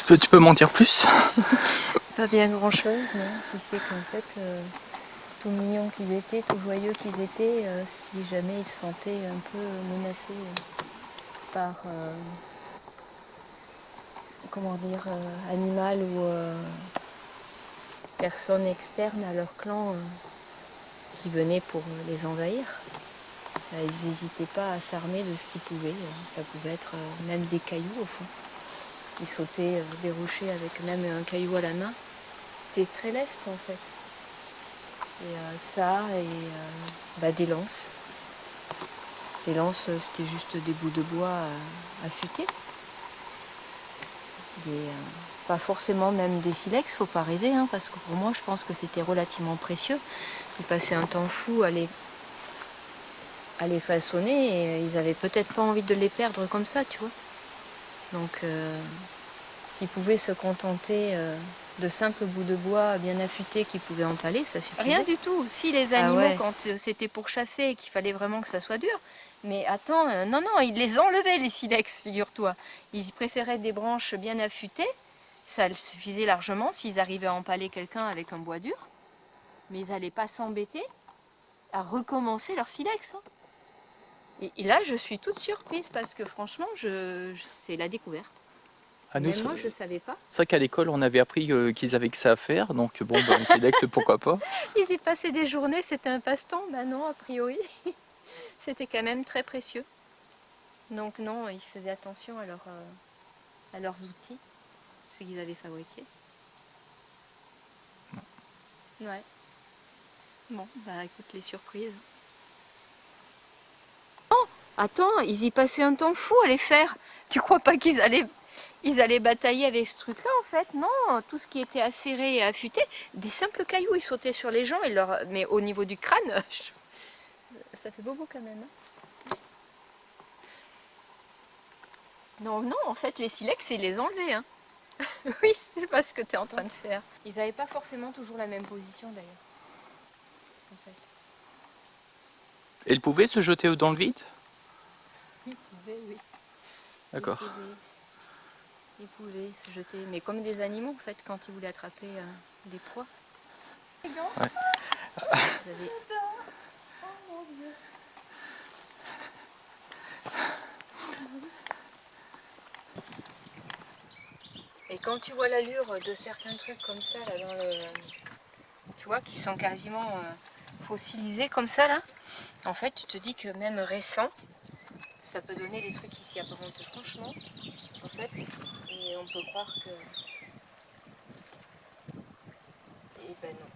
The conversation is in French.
Tu peux m'en dire plus? Pas bien grand chose, non. Si c'est qu'en fait, tout mignons qu'ils étaient, tout joyeux qu'ils étaient, si jamais ils se sentaient un peu menacés par, comment dire, animal ou personne externe à leur clan qui venait pour les envahir, ils n'hésitaient pas à s'armer de ce qu'ils pouvaient. Ça pouvait être même des cailloux au fond. Ils sautaient des rochers avec même un caillou à la main. C'était très leste en fait. Et ça, et des lances. Les lances, c'était juste des bouts de bois affûtés. Pas forcément même des silex, faut pas rêver, hein, parce que pour moi, je pense que c'était relativement précieux. Ils passaient un temps fou à les façonner et ils avaient peut-être pas envie de les perdre comme ça, tu vois. Donc, s'ils pouvaient se contenter de simples bouts de bois bien affûtés qu'ils pouvaient empaler, ça suffisait. Rien du tout. Si les animaux, quand c'était pour chasser et qu'il fallait vraiment que ça soit dur. Mais attends, non, ils les enlevaient, les silex, figure-toi. Ils préféraient des branches bien affûtées. Ça suffisait largement s'ils arrivaient à empaler quelqu'un avec un bois dur. Mais ils n'allaient pas s'embêter à recommencer leur silex. Hein. Et là, je suis toute surprise parce que franchement, c'est la découverte. Même moi, je ne savais pas. C'est vrai qu'à l'école, on avait appris qu'ils avaient que ça à faire, donc bon, le silex, pourquoi pas. Ils y passaient des journées, c'était un passe-temps. Ben non, a priori, c'était quand même très précieux. Donc non, ils faisaient attention à leurs outils, ce qu'ils avaient fabriqués. Ouais. Bon, bah écoute, les surprises. Oh, attends, ils y passaient un temps fou à les faire. Tu crois pas qu'ils allaient batailler avec ce truc-là en fait? Non, tout ce qui était acéré et affûté, des simples cailloux, ils sautaient sur les gens, mais au niveau du crâne, ça fait bobo quand même. Hein. Non, en fait, les silex, ils les enlevaient. Hein. Oui, c'est pas ce que tu es en train de faire. Ils n'avaient pas forcément toujours la même position d'ailleurs. En fait. Et ils pouvaient se jeter dans le vide? Ils pouvaient, oui. D'accord. Ils pouvaient se jeter, mais comme des animaux en fait, quand ils voulaient attraper des proies. Ouais. Vous avez... Oh mon Dieu. Et quand tu vois l'allure de certains trucs comme ça, là, dans le... Tu vois, qui sont quasiment fossilisés comme ça, là, en fait, tu te dis que même récent, ça peut donner des trucs ici à Provence, franchement, en fait, et on peut croire que... Eh ben non.